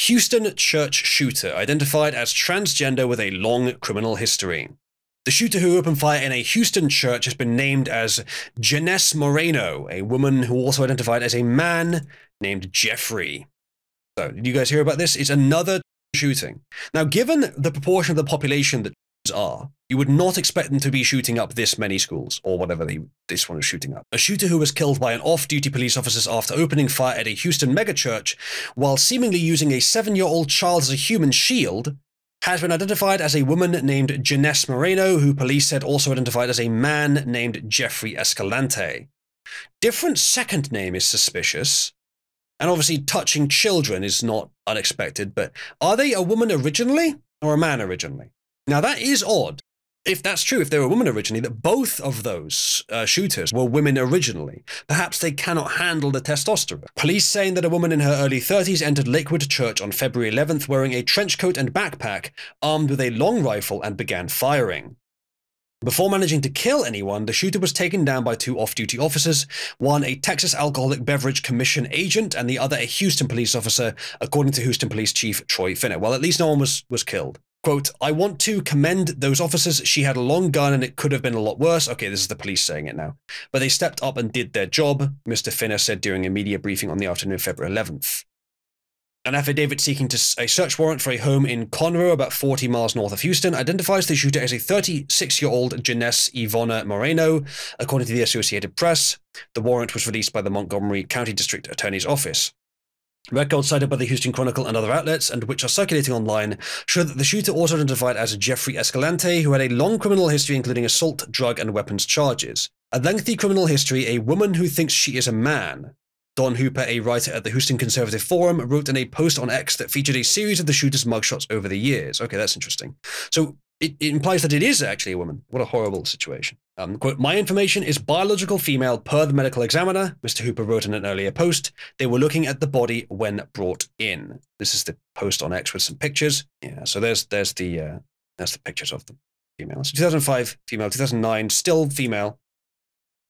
Houston church shooter, identified as transgender with a long criminal history. The shooter who opened fire in a Houston church has been named as Janess Moreno, a woman who also identified as a man named Jeffrey. So, did you guys hear about this? It's another shooting. Now, given the proportion of the population that are, you would not expect them to be shooting up this many schools, or whatever this one is shooting up. A shooter who was killed by an off-duty police officer after opening fire at a Houston megachurch while seemingly using a 7-year-old child as a human shield has been identified as a woman named Janess Moreno, who police said also identified as a man named Jeffrey Escalante. Different second name is suspicious, and obviously touching children is not unexpected, but are they a woman originally or a man originally? Now that is odd. If that's true, if they were a woman originally, that both of those shooters were women originally. Perhaps they cannot handle the testosterone. Police saying that a woman in her early 30s entered Lakewood Church on February 11th wearing a trench coat and backpack, armed with a long rifle, and began firing. Before managing to kill anyone, the shooter was taken down by 2 off-duty officers, one a Texas Alcoholic Beverage Commission agent and the other a Houston police officer, according to Houston Police Chief Troy Finner. Well, at least no one was killed. Quote, "I want to commend those officers. She had a long gun and it could have been a lot worse." Okay, this is the police saying it now. "But they stepped up and did their job," Mr. Finner said during a media briefing on the afternoon of February 11th. An affidavit seeking a search warrant for a home in Conroe, about 40 miles north of Houston, identifies the shooter as a 36-year-old Janess Ivona Moreno, according to the Associated Press. The warrant was released by the Montgomery County District Attorney's Office. Records cited by the Houston Chronicle and other outlets, and which are circulating online, show that the shooter also identified as Jeffrey Escalante, who had a long criminal history including assault, drug, and weapons charges. A lengthy criminal history, a woman who thinks she is a man. Don Hooper, a writer at the Houston Conservative Forum, wrote in a post on X that featured a series of the shooter's mugshots over the years. Okay, that's interesting. So it implies that it is actually a woman. What a horrible situation. Quote, "My information is biological female per the medical examiner," Mr. Hooper wrote in an earlier post. "They were looking at the body when brought in." This is the post on X with some pictures. Yeah, so there's the pictures of the female. So 2005, female. 2009, still female.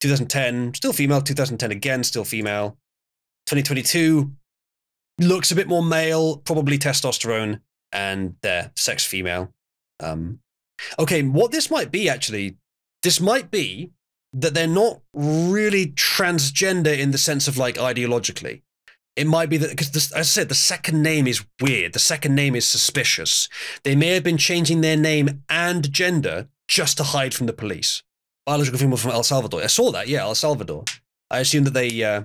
2010, still female. 2010 again, still female. 2022, looks a bit more male, probably testosterone, and they're sex female. Okay, what this might be actually, this might be that they're not really transgender in the sense of like ideologically. It might be that, because as I said, the second name is weird. The second name is suspicious. They may have been changing their name and gender just to hide from the police. Biological female from El Salvador. I saw that, yeah, El Salvador. I assume that they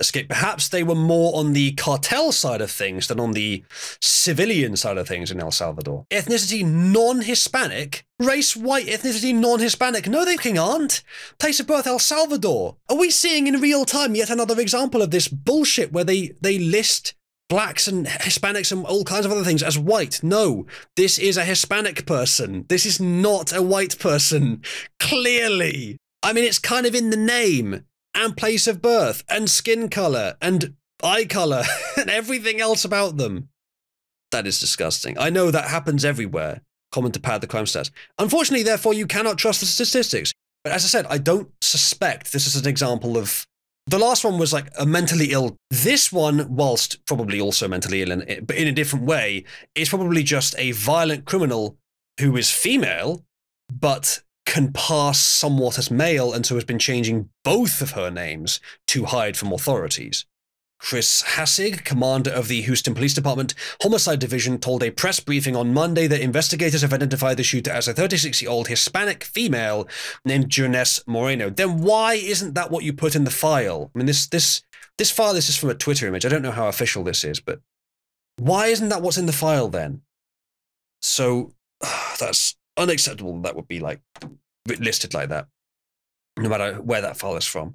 escaped. Perhaps they were more on the cartel side of things than on the civilian side of things in El Salvador. Ethnicity non-Hispanic? Race white, ethnicity non-Hispanic? No, they fucking aren't. Place of birth El Salvador. Are we seeing in real time yet another example of this bullshit where they list blacks and Hispanics and all kinds of other things as white? No, this is a Hispanic person. This is not a white person. Clearly. I mean, it's kind of in the name. And place of birth, and skin color, and eye color, and everything else about them. That is disgusting. I know that happens everywhere. Common to pad the crime stats. Unfortunately, therefore, you cannot trust the statistics. But as I said, I don't suspect this is an example of... The last one was like a mentally ill. This one, whilst probably also mentally ill, but in a different way, is probably just a violent criminal who is female, but can pass somewhat as male, and so has been changing both of her names to hide from authorities. Chris Hassig, commander of the Houston Police Department Homicide Division, told a press briefing on Monday that investigators have identified the shooter as a 36-year-old Hispanic female named Janess Moreno. Then why isn't that what you put in the file? I mean, this file is just from a Twitter image. I don't know how official this is, but why isn't that what's in the file then? So that's unacceptable. That would be like listed like that, no matter where that file is from.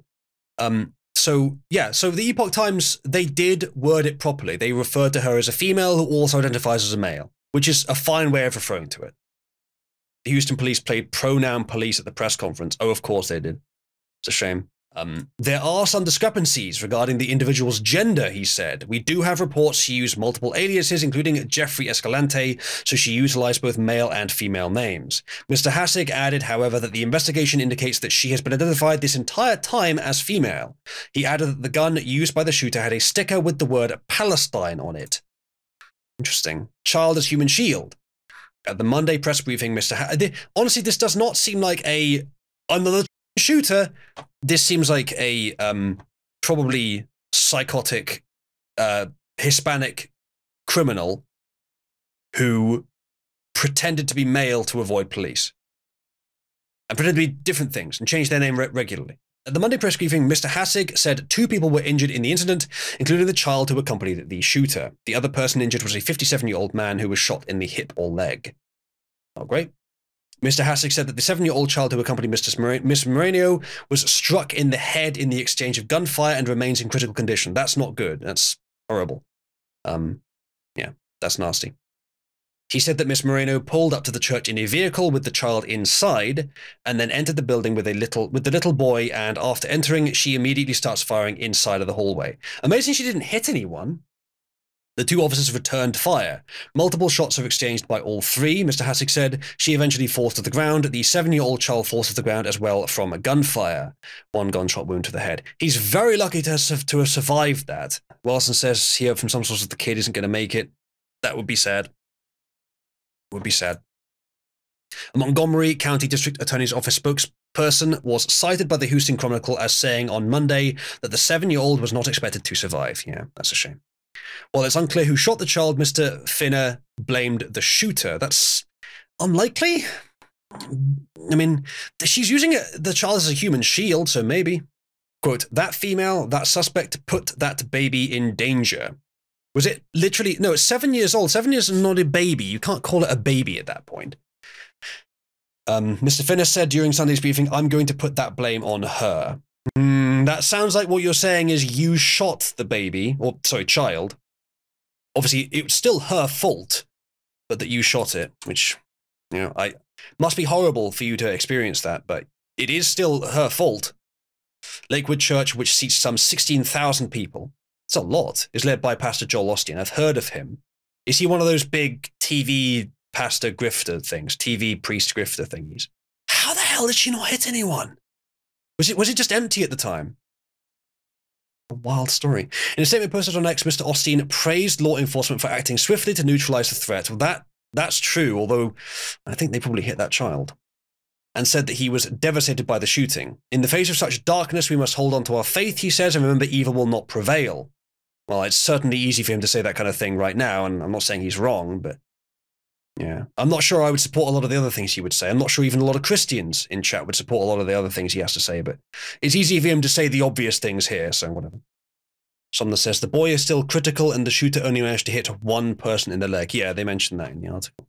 So yeah, so the Epoch Times, they did word it properly. They referred to her as a female who also identifies as a male, which is a fine way of referring to it. The Houston police played pronoun police at the press conference. Oh, of course they did. It's a shame. There are some discrepancies regarding the individual's gender, he said. We do have reports she used multiple aliases, including Jeffrey Escalante, so she utilized both male and female names. Mr. Hassig added, however, that the investigation indicates that she has been identified this entire time as female. He added that the gun used by the shooter had a sticker with the word Palestine on it. Interesting. Child as human shield. At the Monday press briefing, honestly, this does not seem like another shooter. This seems like a probably psychotic Hispanic criminal who pretended to be male to avoid police and pretended to be different things and changed their name regularly. At the Monday press briefing, Mr. Hassig said 2 people were injured in the incident, including the child who accompanied the shooter. The other person injured was a 57-year-old man who was shot in the hip or leg. Oh, great. Mr. Hassig said that the 7-year-old child who accompanied Miss Moreno was struck in the head in the exchange of gunfire and remains in critical condition. That's not good. That's horrible. Yeah, that's nasty. He said that Miss Moreno pulled up to the church in a vehicle with the child inside and then entered the building with the little boy, and after entering, she immediately starts firing inside of the hallway. Amazing she didn't hit anyone. The 2 officers returned fire. Multiple shots were exchanged by all 3, Mr. Hassig said. She eventually falls to the ground. The 7-year-old child falls to the ground as well from a gunfire. 1 gunshot wound to the head. He's very lucky to have survived that. Wilson says here from some sources the kid isn't going to make it. That would be sad. Would be sad. A Montgomery County District Attorney's Office spokesperson was cited by the Houston Chronicle as saying on Monday that the 7-year-old was not expected to survive. Yeah, that's a shame. While it's unclear who shot the child, Mr. Finner blamed the shooter. That's unlikely. I mean, she's using the child as a human shield, so maybe. Quote, that suspect put that baby in danger. Was it literally? No, it's 7 years old. 7 years is not a baby. You can't call it a baby at that point. Mr. Finner said during Sunday's briefing, I'm going to put that blame on her. That sounds like what you're saying is you shot the baby, or sorry, child. Obviously, it's still her fault, but that you shot it, which, you know, must be horrible for you to experience that, but it is still her fault. Lakewood Church, which seats some 16,000 people, it's a lot, is led by Pastor Joel Osteen. I've heard of him. Is he one of those big TV pastor grifter things, TV priest grifter thingies? How the hell did she not hit anyone? Was it just empty at the time? A wild story. In a statement posted on X, Mr. Osteen praised law enforcement for acting swiftly to neutralize the threat. Well, that's true, although I think they probably hit that child. And said that he was devastated by the shooting. In the face of such darkness, we must hold on to our faith, he says, and remember evil will not prevail. Well, it's certainly easy for him to say that kind of thing right now, and I'm not saying he's wrong, but yeah. I'm not sure I would support a lot of the other things he would say. I'm not sure even a lot of Christians in chat would support a lot of the other things he has to say, but it's easy for him to say the obvious things here, so whatever. Someone says, the boy is still critical and the shooter only managed to hit 1 person in the leg. Yeah, they mentioned that in the article.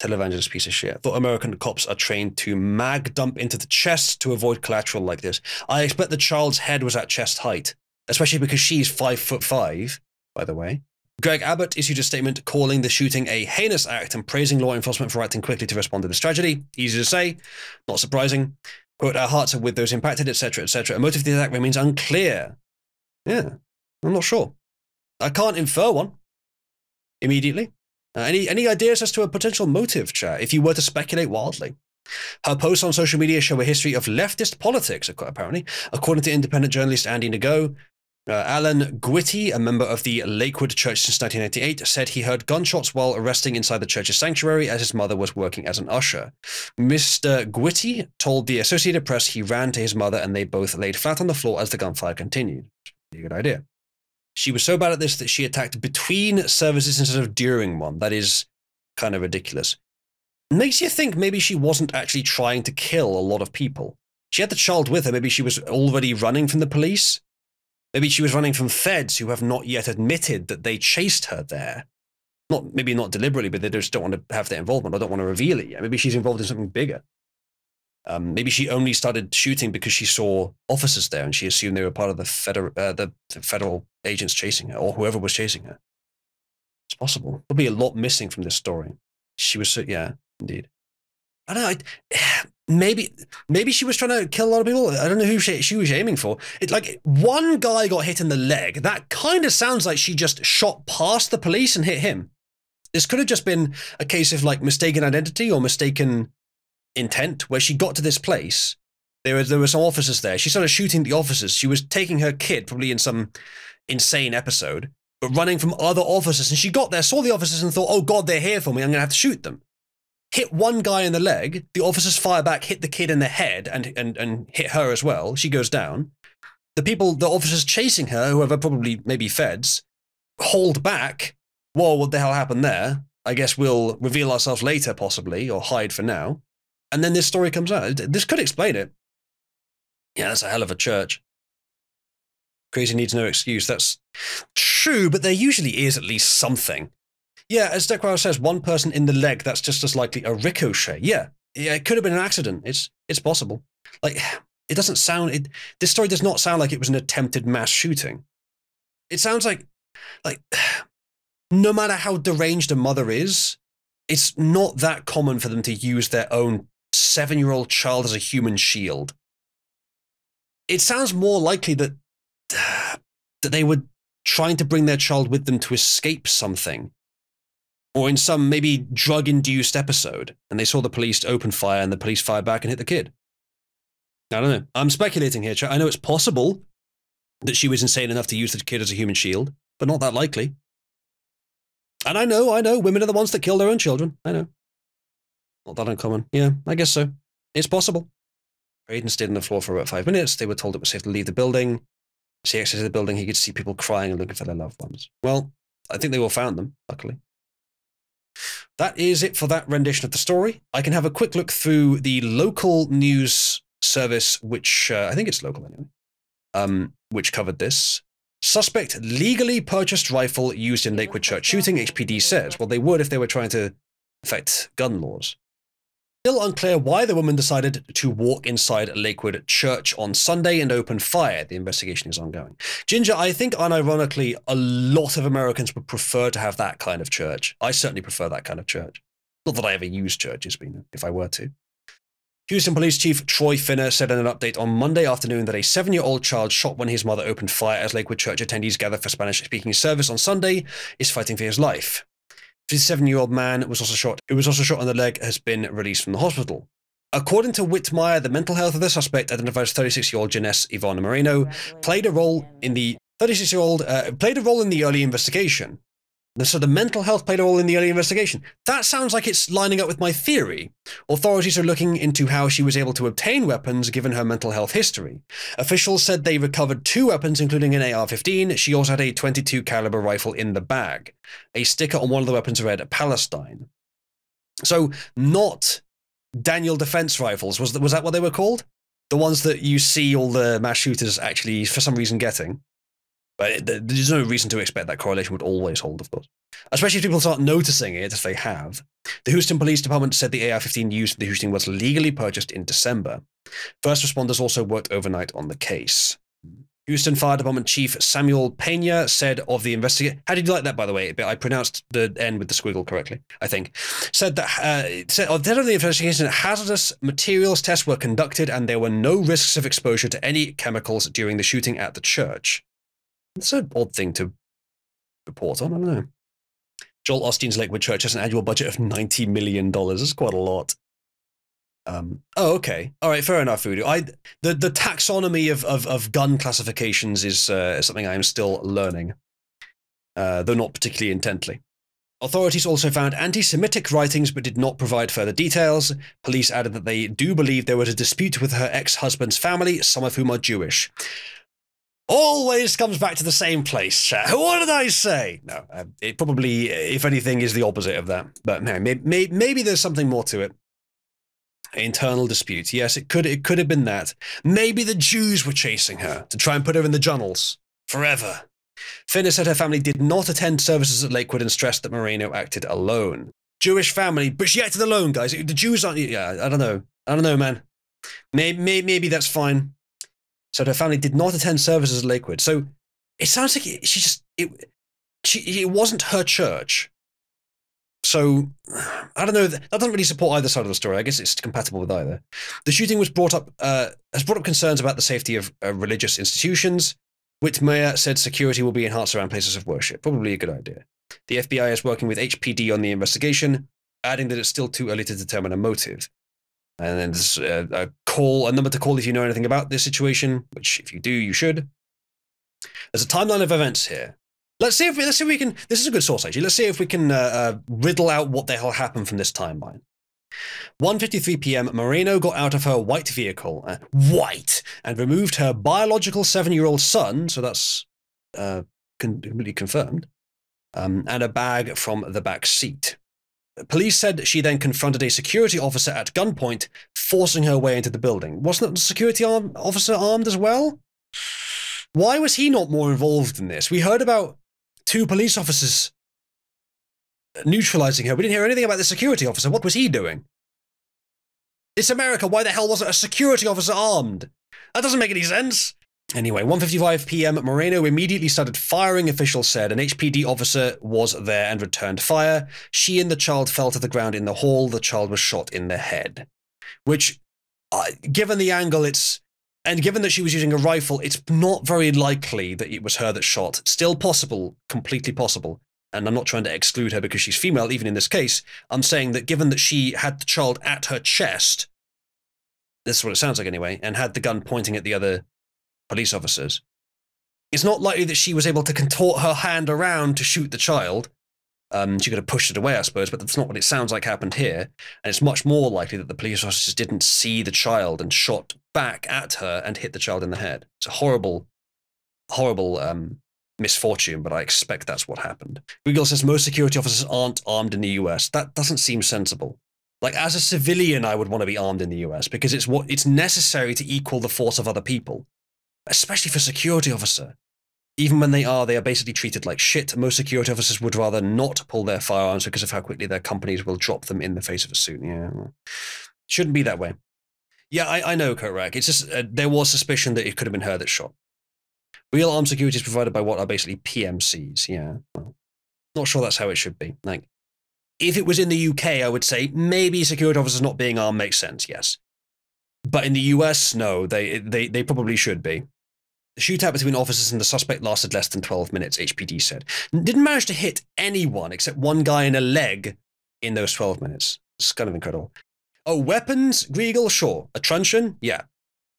Televangelist piece of shit. Thought American cops are trained to mag dump into the chest to avoid collateral like this. I expect the child's head was at chest height, especially because she's 5'5", by the way. Greg Abbott issued a statement calling the shooting a heinous act and praising law enforcement for acting quickly to respond to this tragedy. Easy to say, not surprising. Quote, our hearts are with those impacted, etc., etc. A motive of the attack remains unclear. Yeah, I'm not sure. I can't infer one immediately. Any ideas as to a potential motive, chat, if you were to speculate wildly? Her posts on social media show a history of leftist politics, apparently. According to independent journalist Andy Nago, Alan Gwitty, a member of the Lakewood Church since 1988, said he heard gunshots while resting inside the church's sanctuary as his mother was working as an usher. Mr. Gwitty told the Associated Press he ran to his mother and they both laid flat on the floor as the gunfire continued. Pretty good idea. She was so bad at this that she attacked between services instead of during one. That is kind of ridiculous. Makes you think maybe she wasn't actually trying to kill a lot of people. She had the child with her. Maybe she was already running from the police. Maybe she was running from feds who have not yet admitted that they chased her there. Maybe not deliberately, but they just don't want to have their involvement or don't want to reveal it yet. Maybe she's involved in something bigger. Maybe she only started shooting because she saw officers there and she assumed they were part of the federal agents chasing her or whoever was chasing her. It's possible. There'll be a lot missing from this story. She was, yeah, indeed. I don't know. Maybe she was trying to kill a lot of people. I don't know who she was aiming for. Like, one guy got hit in the leg. That kind of sounds like she just shot past the police and hit him. This could have just been a case of like mistaken identity or mistaken intent, where she got to this place. There were some officers there. She started shooting the officers. She was taking her kid, probably in some insane episode. but running from other officers. And she got there, saw the officers, and thought, oh God, they're here for me. I'm going to have to shoot them. Hit one guy in the leg. The officers fire back, hit the kid in the head, and hit her as well. She goes down. The officers chasing her, whoever, probably maybe feds, hauled back. Whoa, what the hell happened there? I guess we'll reveal ourselves later, possibly, or hide for now. And then this story comes out. This could explain it. Yeah, that's a hell of a church. Crazy needs no excuse. That's true, but there usually is at least something. Yeah, as Deckwire says, one person in the leg, that's just as likely a ricochet. Yeah, it could have been an accident. It's possible. Like, it doesn't sound... this story does not sound like it was an attempted mass shooting. It sounds like no matter how deranged a mother is, it's not that common for them to use their own 7-year-old child as a human shield. It sounds more likely that they were trying to bring their child with them to escape something. Or in some maybe drug-induced episode, and they saw the police open fire and the police fired back and hit the kid. I don't know. I'm speculating here. I know it's possible that she was insane enough to use the kid as a human shield, but not that likely. And I know, women are the ones that kill their own children. I know. Not that uncommon. Yeah, I guess so. It's possible. Aiden stayed on the floor for about 5 minutes. They were told it was safe to leave the building. As he exited the building, he could see people crying and looking for their loved ones. Well, I think they all found them, luckily. That is it for that rendition of the story. I can have a quick look through the local news service, which I think it's local anyway, which covered this. Suspect legally purchased rifle used in Lakewood church shooting, HPD says. Well, they would if they were trying to affect gun laws. Still unclear why the woman decided to walk inside Lakewood church on Sunday and open fire. The investigation is ongoing. Ginger, I think unironically, a lot of Americans would prefer to have that kind of church. I certainly prefer that kind of church. Not that I ever use churches, but if I were to. Houston Police Chief Troy Finner said in an update on Monday afternoon that a 7-year-old child shot when his mother opened fire as Lakewood church attendees gathered for Spanish-speaking service on Sunday is fighting for his life. The 7-year-old man was also shot. Who was also shot on the leg, has been released from the hospital. According to Whitmire, the mental health of the suspect, identified as 36-year-old Janess Yvonne Moreno, played a role in the early investigation. So the mental health played a role in the early investigation. That sounds like it's lining up with my theory. Authorities are looking into how she was able to obtain weapons given her mental health history. Officials said they recovered 2 weapons, including an AR-15. She also had a .22 caliber rifle in the bag. A sticker on one of the weapons read Palestine. So not Daniel defense rifles. Was that what they were called? The ones that you see all the mass shooters actually, for some reason, getting. But there's no reason to expect that correlation would always hold, of course. Especially if people start noticing it, if they have. The Houston Police Department said the AR-15 used in the shooting was legally purchased in December. First responders also worked overnight on the case. Houston Fire Department Chief Samuel Pena said of the investigation... How did you like that, by the way? I pronounced the N with the squiggle correctly, I think. Said that of the investigation, hazardous materials tests were conducted and there were no risks of exposure to any chemicals during the shooting at the church. It's an odd thing to report on, I don't know. Joel Osteen's Lakewood Church has an annual budget of $90 million. That's quite a lot. Oh, okay. All right, fair enough, Voodoo. The taxonomy of gun classifications is something I am still learning, though not particularly intently. Authorities also found anti-Semitic writings but did not provide further details. Police added that they do believe there was a dispute with her ex-husband's family, some of whom are Jewish. Always comes back to the same place, chat. What did I say? No, it probably, if anything, is the opposite of that. But maybe there's something more to it. Internal dispute. Yes, it could have been that. Maybe the Jews were chasing her to try and put her in the Junnels forever. Finner said her family did not attend services at Lakewood and stressed that Moreno acted alone. Jewish family, but she acted alone, guys. The Jews aren't... Yeah, I don't know. I don't know, man. Maybe that's fine. So her family did not attend services at Lakewood. So it sounds like it wasn't her church. So I don't know. That doesn't really support either side of the story. I guess it's compatible with either. The shooting was has brought up concerns about the safety of religious institutions. Whitmire said security will be enhanced around places of worship. Probably a good idea. The FBI is working with HPD on the investigation, adding that it's still too early to determine a motive. And then there's a number to call if you know anything about this situation, which if you do, you should. There's a timeline of events here. Let's see if we can. This is a good source, actually. Let's see if we can riddle out what the hell happened from this timeline. 1:53 p.m. Moreno got out of her white vehicle, and removed her biological 7-year-old son. So that's completely confirmed. And a bag from the back seat. Police said she then confronted a security officer at gunpoint, forcing her way into the building. Wasn't the security officer armed as well? Why was he not more involved in this? We heard about 2 police officers neutralizing her. We didn't hear anything about the security officer. What was he doing? It's America. Why the hell wasn't a security officer armed? That doesn't make any sense. Anyway, 1:55 p.m. Moreno immediately started firing, officials said. An HPD officer was there and returned fire. She and the child fell to the ground in the hall. The child was shot in the head. Which, given the angle, and given that she was using a rifle, it's not very likely that it was her that shot. Still possible, completely possible. And I'm not trying to exclude her because she's female, even in this case. I'm saying that given that she had the child at her chest, this is what it sounds like anyway, and had the gun pointing at the other police officers, it's not likely that she was able to contort her hand around to shoot the child. She could have pushed it away, I suppose, but that's not what it sounds like happened here. And it's much more likely that the police officers didn't see the child and shot back at her and hit the child in the head. It's a horrible, horrible misfortune, but I expect that's what happened. Google says most security officers aren't armed in the US. That doesn't seem sensible. Like, as a civilian, I would want to be armed in the US because it's necessary to equal the force of other people, especially for security officer. Even when they are basically treated like shit. Most security officers would rather not pull their firearms because of how quickly their companies will drop them in the face of a suit. Yeah, shouldn't be that way. Yeah, I know, Korak. It's just there was suspicion that it could have been her that shot. Real armed security is provided by what are basically PMCs. Yeah, well, not sure that's how it should be. Like, if it was in the UK, I would say maybe security officers not being armed makes sense. Yes, but in the US, no, they probably should be. The shootout between officers and the suspect lasted less than 12 minutes, HPD said. Didn't manage to hit anyone except one guy in a leg in those 12 minutes. It's kind of incredible. Oh, weapons? Griegel? Sure. A truncheon? Yeah.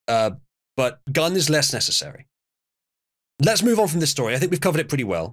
But gun is less necessary. Let's move on from this story. I think we've covered it pretty well.